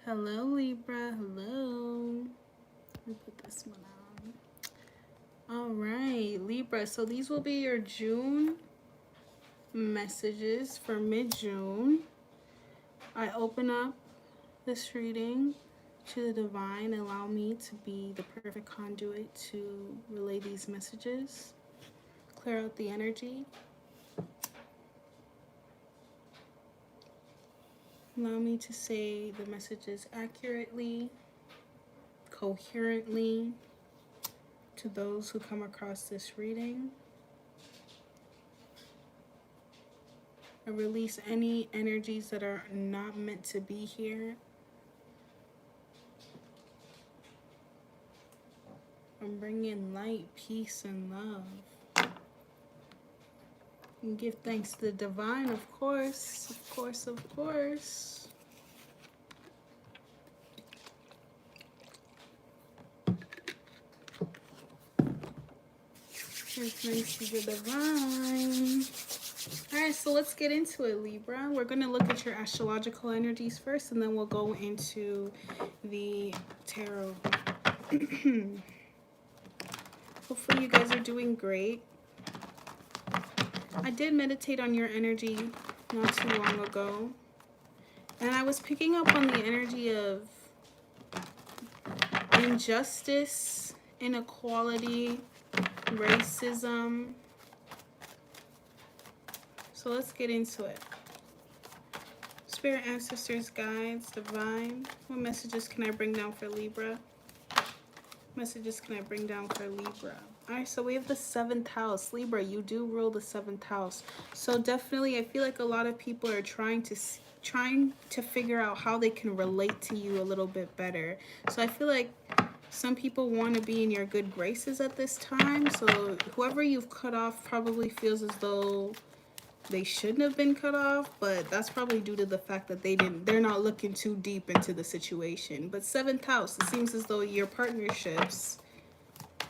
Hello, Libra. Hello. Let me put this one on. All right, Libra. So these will be your June messages for mid-June. I open up this reading to the divine. Allow me to be the perfect conduit to relay these messages. Clear out the energy. Allow me to say the messages accurately, coherently to those who come across this reading. I release any energies that are not meant to be here. I'm bringing light, peace, and love. And give thanks to the divine, of course. Of course, of course. Give thanks to the divine. Alright, so let's get into it, Libra. We're going to look at your astrological energies first, and then we'll go into the tarot. Hopefully you guys are doing great. I did meditate on your energy not too long ago, and I was picking up on the energy of injustice, inequality, racism. So let's get into it. Spirit, ancestors, guides, divine, what messages can I bring down for Libra? Messages can I bring down for Libra? Alright, so we have the 7th house. Libra, you do rule the 7th house. So definitely, I feel like a lot of people are trying to figure out how they can relate to you a little bit better. So I feel like some people want to be in your good graces at this time. So whoever you've cut off probably feels as though they shouldn't have been cut off, but that's probably due to the fact that they're not looking too deep into the situation. But 7th house, it seems as though your partnerships,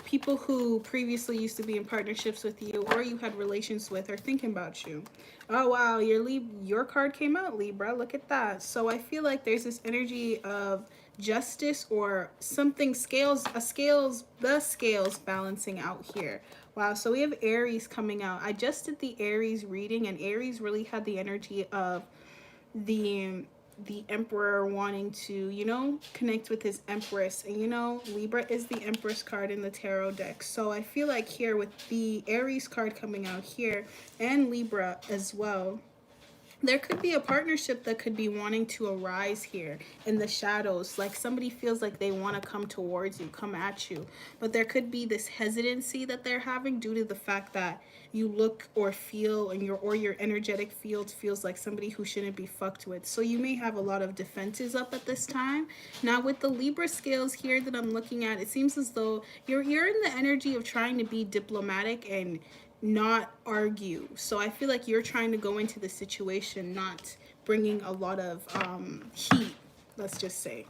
people who previously used to be in partnerships with you or you had relations with, are thinking about you. Oh wow, your card came out, Libra. Look at that. So I feel like there's this energy of justice or something, the scales balancing out here. Wow, so we have Aries coming out. I just did the Aries reading, and Aries really had the energy of the emperor wanting to, connect with his empress. And Libra is the empress card in the tarot deck. So I feel like here with the Aries card coming out here and Libra as well, there could be a partnership that could be wanting to arise here in the shadows. Like somebody feels like they want to come towards you, come at you. But there could be this hesitancy that they're having due to the fact that you look or feel and your energetic field feels like somebody who shouldn't be fucked with. So you may have a lot of defenses up at this time. Now with the Libra scales here that I'm looking at, it seems as though you're in the energy of trying to be diplomatic and not argue. So I feel like you're trying to go into the situation not bringing a lot of heat, let's just say.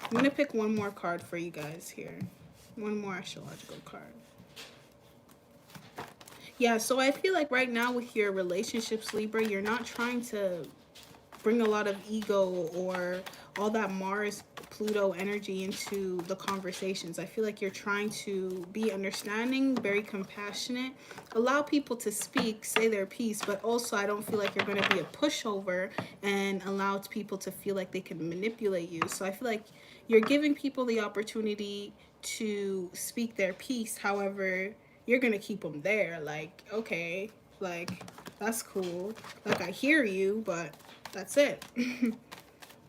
I'm going to pick one more card for you guys here. One more astrological card. Yeah, so I feel like right now with your relationships, Libra, you're not trying to bring a lot of ego or all that Mars Pluto energy into the conversations. I feel like you're trying to be understanding, very compassionate, allow people to speak, say their piece, but also I don't feel like you're going to be a pushover and allow people to feel like they can manipulate you. So I feel like you're giving people the opportunity to speak their piece. However, you're going to keep them there. Like, okay, like, that's cool. Like, I hear you, but that's it.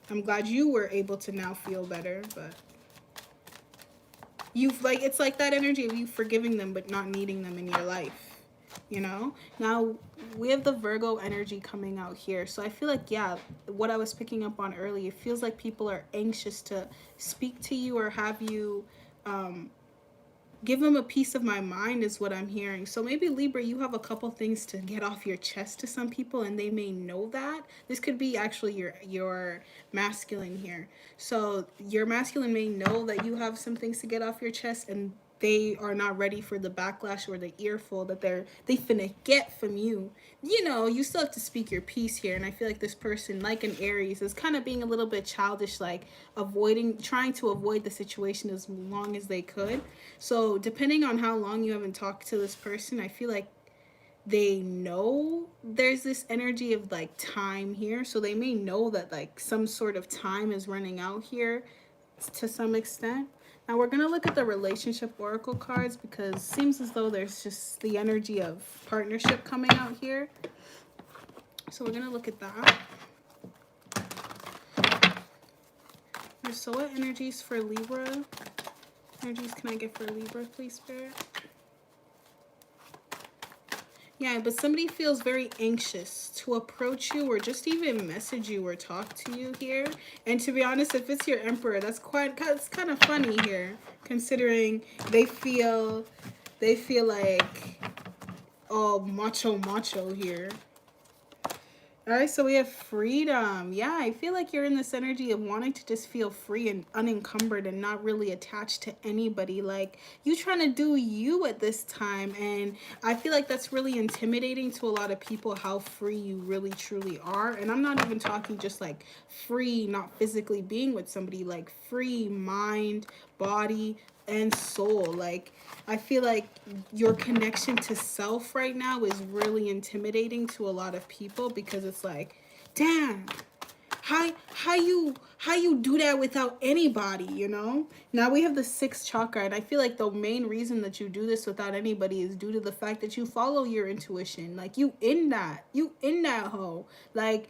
I'm glad you were able to now feel better, but it's like that energy of you forgiving them but not needing them in your life, Now we have the Virgo energy coming out here. So I feel like, yeah, what I was picking up on earlier, it feels like people are anxious to speak to you or have you give them a piece of my mind is what I'm hearing. So maybe Libra, you have a couple things to get off your chest to some people and they may know that. This could be actually your masculine here. So your masculine may know that you have some things to get off your chest, and they are not ready for the backlash or the earful that they finna get from you. You know, you still have to speak your piece here, and I feel like this person, like an Aries, is kind of being a little bit childish, like trying to avoid the situation as long as they could. So depending on how long you haven't talked to this person, I feel like they know there's this energy of like time here, so they may know that like some sort of time is running out here to some extent. Now we're going to look at the relationship oracle cards because it seems as though there's just the energy of partnership coming out here. So we're going to look at that. So what energies for Libra? Energies can I get for Libra, please, Spirit? Yeah, but somebody feels very anxious to approach you or just even message you or talk to you here. And to be honest, if it's your Emperor, it's kind of funny here, considering they feel like, oh, macho here. All right, so we have freedom. Yeah, I feel like you're in this energy of wanting to just feel free and unencumbered and not really attached to anybody. Like, you trying to do you at this time. And I feel like that's really intimidating to a lot of people, how free you really truly are. And I'm not even talking just like free, not physically being with somebody, like free mind, body, and soul. Like, I feel like your connection to self right now is really intimidating to a lot of people because it's like, damn, how you do that without anybody, you know? Now we have the 6th chakra, and I feel like the main reason that you do this without anybody is due to the fact that you follow your intuition. Like, you in that hole. Like,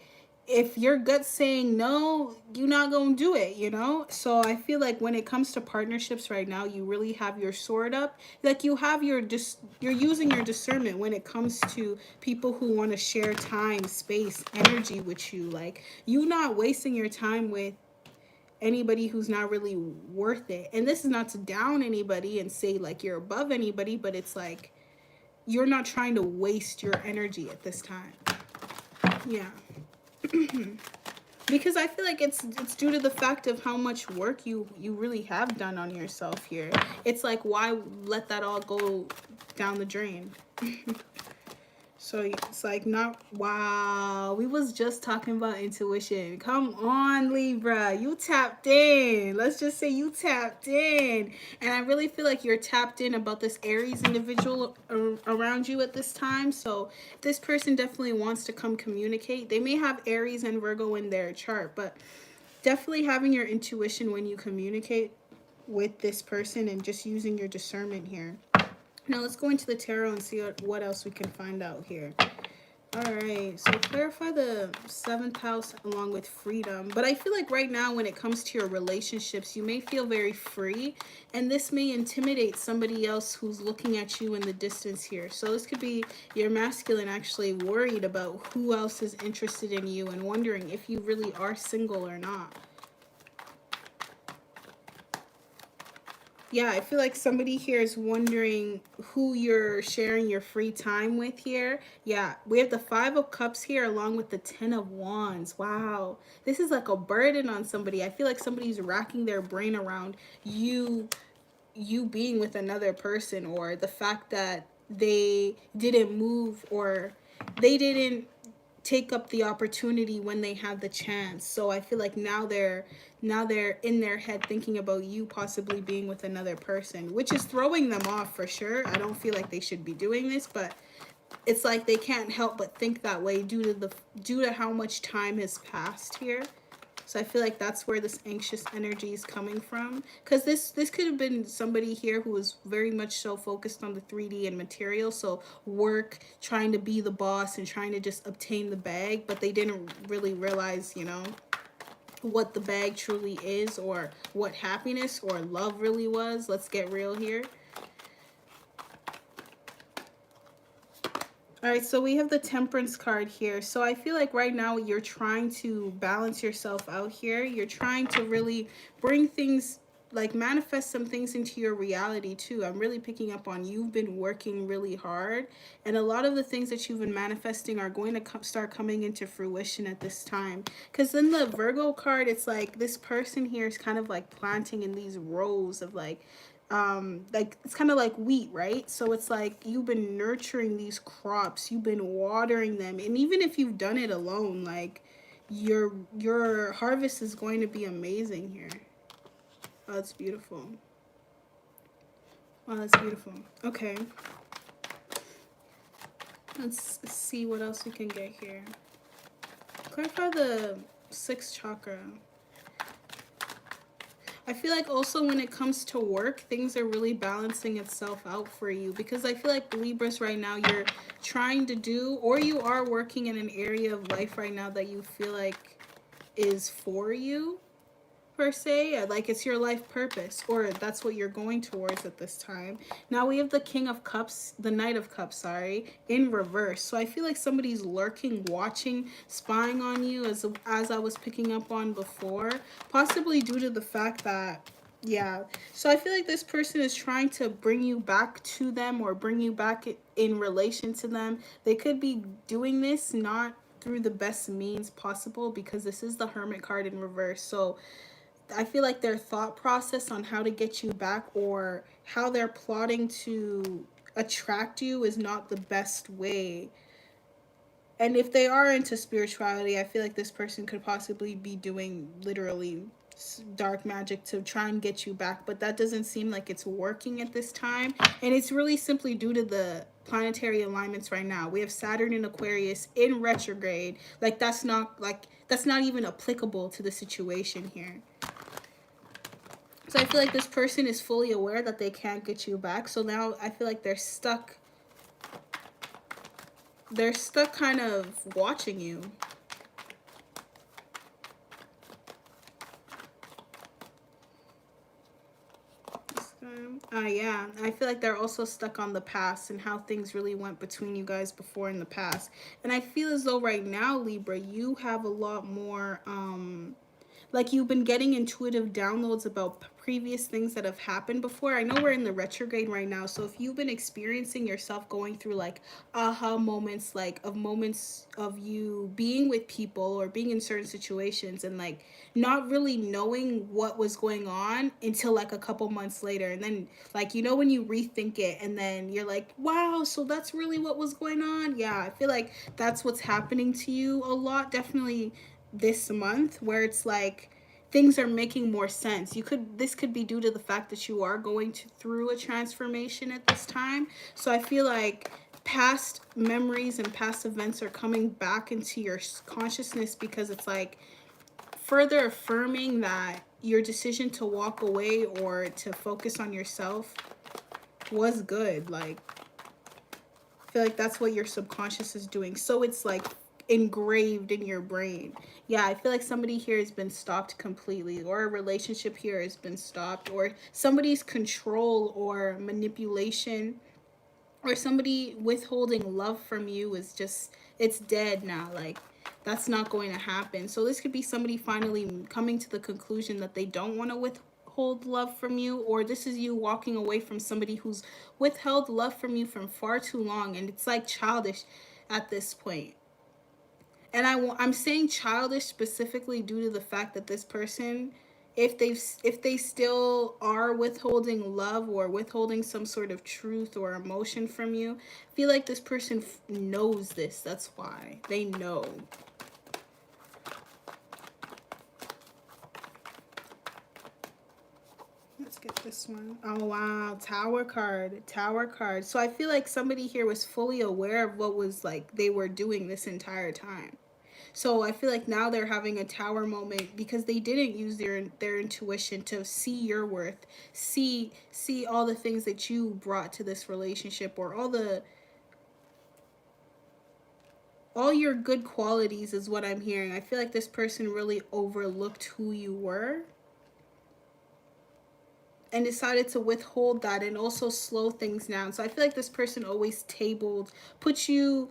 if your gut's saying no, you're not gonna do it, you know? So I feel like when it comes to partnerships right now, you really have your sword up. Like, you have you're using your discernment when it comes to people who want to share time, space, energy with you. Like, you not wasting your time with anybody who's not really worth it. And this is not to down anybody and say like you're above anybody, but it's like you're not trying to waste your energy at this time. Yeah. Because I feel like it's due to the fact of how much work you really have done on yourself here. It's like, why let that all go down the drain? So it's like, not, wow, we was just talking about intuition. Come on, Libra, you tapped in. Let's just say you tapped in. And I really feel like you're tapped in about this Aries individual around you at this time. So this person definitely wants to come communicate. They may have Aries and Virgo in their chart, but definitely having your intuition when you communicate with this person and just using your discernment here. Now let's go into the tarot and see what else we can find out here. Alright, so clarify the 7th house along with freedom. But I feel like right now when it comes to your relationships, you may feel very free. And this may intimidate somebody else who's looking at you in the distance here. So this could be your masculine actually worried about who else is interested in you and wondering if you really are single or not. Yeah, I feel like somebody here is wondering who you're sharing your free time with here. Yeah, we have the 5 of Cups here along with the 10 of Wands. Wow, this is like a burden on somebody. I feel like somebody's racking their brain around you being with another person, or the fact that they didn't move or they didn't take up the opportunity when they had the chance. So I feel like now they're in their head thinking about you possibly being with another person, which is throwing them off for sure. I don't feel like they should be doing this, but it's like they can't help but think that way due to how much time has passed here. So I feel like that's where this anxious energy is coming from. Because this could have been somebody here who was very much so focused on the 3D and material. So work, trying to be the boss and trying to just obtain the bag. But they didn't really realize, you know, what the bag truly is, or what happiness or love really was. Let's get real here. All right, so we have the Temperance card here. So I feel like right now you're trying to balance yourself out here. You're trying to really bring things, like manifest some things into your reality too. I'm really picking up on you've been working really hard, and a lot of the things that you've been manifesting are going to start coming into fruition at this time. Because in the Virgo card, it's like this person here is kind of like planting in these rows of like like it's kind of like wheat, right? So it's like you've been nurturing these crops, you've been watering them, and even if you've done it alone, like your harvest is going to be amazing here. Oh, that's beautiful. Oh, that's beautiful. Okay, let's see what else we can get here. Clarify the sixth chakra. I feel like also when it comes to work, things are really balancing itself out for you, because I feel like Libras right now, you're trying to do, or you are working in an area of life right now that you feel like is for you, per se, like it's your life purpose, or that's what you're going towards at this time. Now we have the King of Cups, the Knight of Cups, sorry, in reverse. So I feel like somebody's lurking, watching, spying on you, as I was picking up on before, possibly due to the fact that, yeah, so I feel like this person is trying to bring you back to them, or bring you back in relation to them. They could be doing this not through the best means possible, because this is the Hermit card in reverse. So I feel like their thought process on how to get you back, or how they're plotting to attract you, is not the best way. And if they are into spirituality, I feel like this person could possibly be doing literally dark magic to try and get you back, but that doesn't seem like it's working at this time. And it's really simply due to the planetary alignments right now. We have Saturn in Aquarius in retrograde. Like that's not even applicable to the situation here. So I feel like this person is fully aware that they can't get you back. So now I feel like they're stuck. They're stuck kind of watching you. Yeah, I feel like they're also stuck on the past and how things really went between you guys before in the past. And I feel as though right now, Libra, you have a lot more like you've been getting intuitive downloads about previous things that have happened before. I know we're in the retrograde right now, so if you've been experiencing yourself going through like aha moments, like of moments of you being with people or being in certain situations and like not really knowing what was going on until like a couple months later, and then like when you rethink it and then you're like, wow, so that's really what was going on. Yeah, I feel like that's what's happening to you a lot, definitely this month, where it's like things are making more sense. This could be due to the fact that you are going through a transformation at this time. So I feel like past memories and past events are coming back into your consciousness, because it's like further affirming that your decision to walk away or to focus on yourself was good. Like I feel like that's what your subconscious is doing. So it's like engraved in your brain. Yeah, I feel like somebody here has been stopped completely, or a relationship here has been stopped, or somebody's control or manipulation, or somebody withholding love from you is just, it's dead now. Like that's not going to happen. So this could be somebody finally coming to the conclusion that they don't want to withhold love from you, or this is you walking away from somebody who's withheld love from you from far too long, and it's like childish at this point. And I'm saying childish specifically due to the fact that this person, if they still are withholding love or withholding some sort of truth or emotion from you, I feel like this person knows this. That's why they know. Let's get this one. Oh wow, Tower card. So I feel like somebody here was fully aware of what was like they were doing this entire time. So I feel like now they're having a tower moment because they didn't use their intuition to see your worth, see all the things that you brought to this relationship, or all your good qualities is what I'm hearing. I feel like this person really overlooked who you were and decided to withhold that and also slow things down. So I feel like this person always put you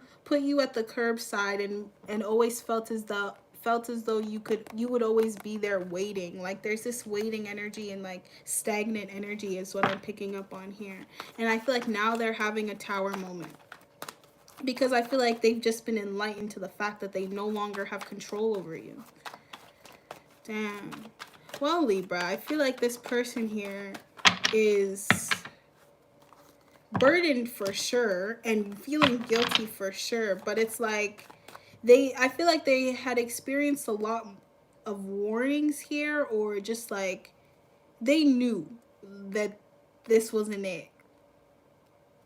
at the curbside, and always felt as though you would always be there waiting. Like there's this waiting energy and like stagnant energy is what I'm picking up on here. And I feel like now they're having a tower moment, because I feel like they've just been enlightened to the fact that they no longer have control over you. Damn. Well, Libra, I feel like this person here is burdened for sure and feeling guilty for sure, but it's like I feel like they had experienced a lot of warnings here, or just like they knew that this wasn't it.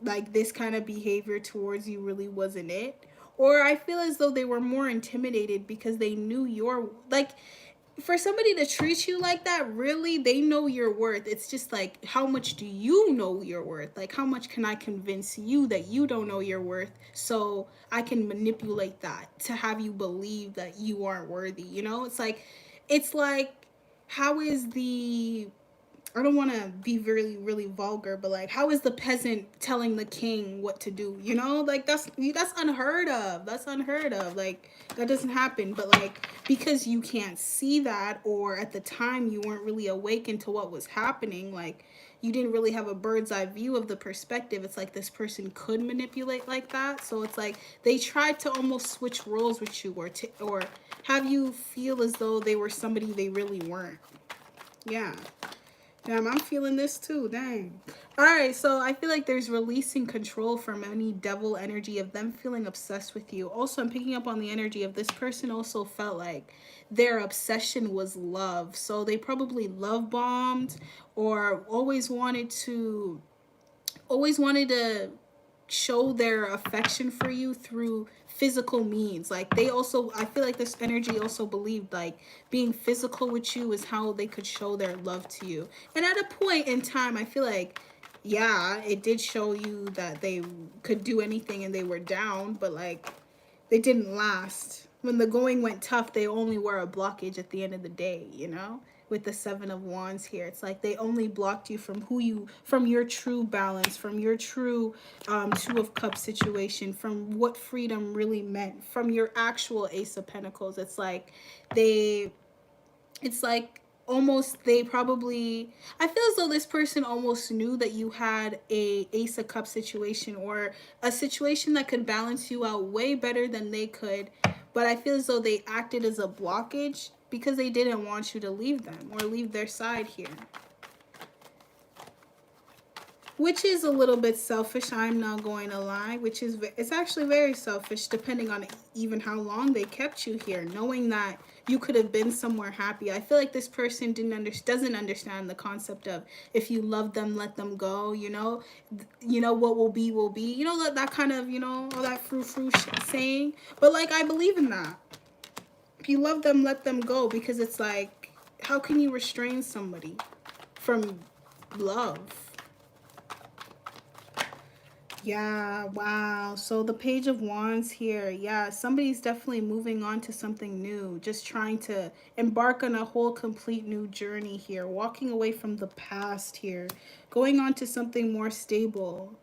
Like this kind of behavior towards you really wasn't it. Or I feel as though they were more intimidated because they knew your, like, for somebody to treat you like that, really, they know your worth. It's just like, how much do you know your worth? Like, how much can I convince you that you don't know your worth, so I can manipulate that to have you believe that you aren't worthy? You know, it's like, how is the, I don't want to be really, really vulgar, but like, how is the peasant telling the king what to do? You know, like that's unheard of. That's unheard of. Like that doesn't happen. But like, because you can't see that, or at the time you weren't really awakened to what was happening, like you didn't really have a bird's eye view of the perspective. It's like this person could manipulate like that. So it's like they tried to almost switch roles with you, or have you feel as though they were somebody they really weren't. Yeah. Damn, I'm feeling this too. Dang. All right, so I feel like there's releasing control from any devil energy of them feeling obsessed with you. Also, I'm picking up on the energy of this person also felt like their obsession was love. So they probably love bombed, or always wanted to show their affection for you through physical means. Like they also, I feel like this energy also believed like being physical with you is how they could show their love to you. And at a point in time, I feel like, yeah, it did show you that they could do anything and they were down, but like they didn't last. When the going went tough, they only were a blockage at the end of the day, you know? With the Seven of Wands here, it's like they only blocked you from from your true balance, from your true Two of Cups situation, from what freedom really meant, from your actual Ace of Pentacles. They it's like almost they probably, I feel as though this person almost knew that you had a Ace of Cups situation, or a situation that could balance you out way better than they could, but I feel as though they acted as a blockage because they didn't want you to leave them or leave their side here, which is a little bit selfish. I'm not going to lie, which is, it's actually very selfish, depending on even how long they kept you here, knowing that you could have been somewhere happy. I feel like this person doesn't understand the concept of, if you love them, let them go. You know what will be will be. You know that kind of, all that frou saying. But like, I believe in that. If you love them, let them go, because it's like, how can you restrain somebody from love? Yeah, wow. So the Page of Wands here. Yeah, somebody's definitely moving on to something new. Just trying to embark on a whole complete new journey here. Walking away from the past here. Going on to something more stable.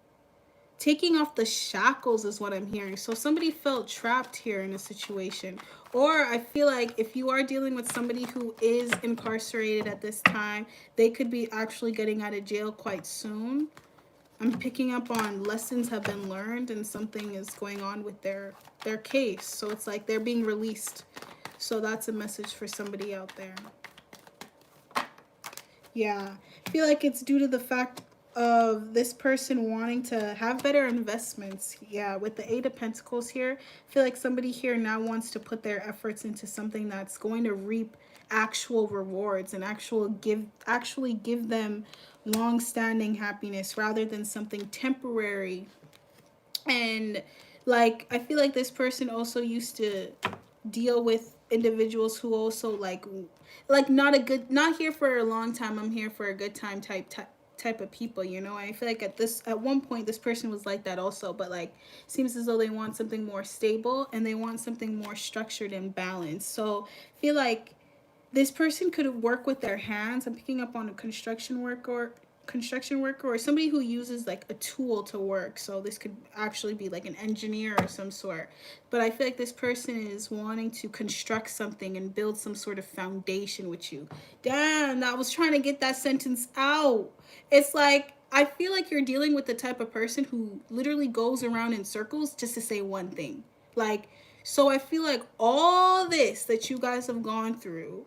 Taking off the shackles is what I'm hearing. So somebody felt trapped here in a situation. Or I feel like if you are dealing with somebody who is incarcerated at this time, they could be actually getting out of jail quite soon. I'm picking up on lessons have been learned and something is going on with their case. So it's like they're being released. So that's a message for somebody out there. Yeah, I feel like it's due to the fact of this person wanting to have better investments. Yeah, with the Eight of Pentacles here, I feel like somebody here now wants to put their efforts into something that's going to reap actual rewards and actually give them long-standing happiness, rather than something temporary. And like, I feel like this person also used to deal with individuals who also like not here for a long time, I'm here for a good time type of people. I feel like at one point this person was like that also, but like, seems as though they want something more stable and they want something more structured and balanced. So I feel like this person could work with their hands. I'm picking up on a construction worker, or somebody who uses like a tool to work. So this could actually be like an engineer or some sort. But I feel like this person is wanting to construct something and build some sort of foundation with you. Damn, I was trying to get that sentence out. It's like, I feel like you're dealing with the type of person who literally goes around in circles just to say one thing. Like, so I feel like all this that you guys have gone through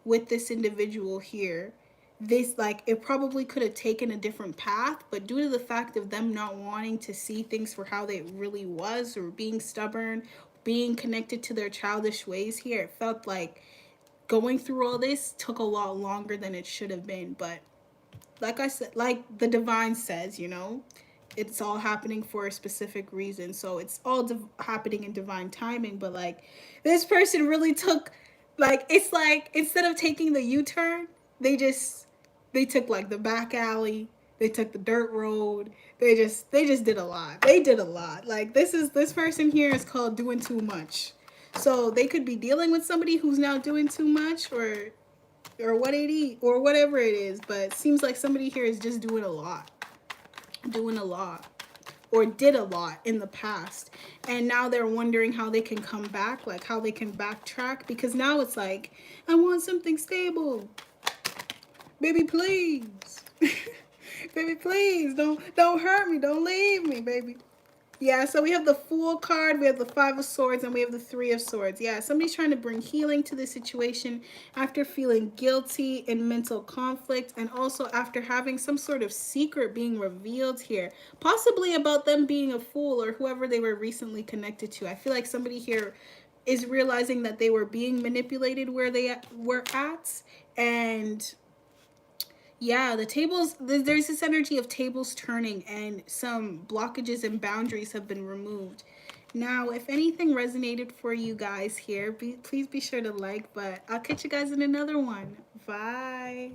with this individual here, this, like, it probably could have taken a different path, but due to the fact of them not wanting to see things for how they really was, or being stubborn, being connected to their childish ways here, it felt like going through all this took a lot longer than it should have been. But like I said, like the divine says, you know, it's all happening for a specific reason. So it's all happening in divine timing. But like, this person really took, like, it's like instead of taking the U-turn, they took like the back alley, they took the dirt road, they just did a lot. They did a lot. Like, this person here is called doing too much. So they could be dealing with somebody who's now doing too much, or what it is, or whatever it is, but it seems like somebody here is just doing a lot, or did a lot in the past, and now they're wondering how they can come back, like how they can backtrack, because now it's like, I want something stable, baby, please. Baby, please don't hurt me, don't leave me, baby. Yeah, so we have the Fool card, we have the Five of Swords, and we have the Three of Swords. Yeah, somebody's trying to bring healing to the situation after feeling guilty and mental conflict, and also after having some sort of secret being revealed here, possibly about them being a fool or whoever they were recently connected to. I feel like somebody here is realizing that they were being manipulated where they were at, and yeah, the tables, there's this energy of tables turning, and some blockages and boundaries have been removed. Now, if anything resonated for you guys here, please be sure to like, but I'll catch you guys in another one. Bye.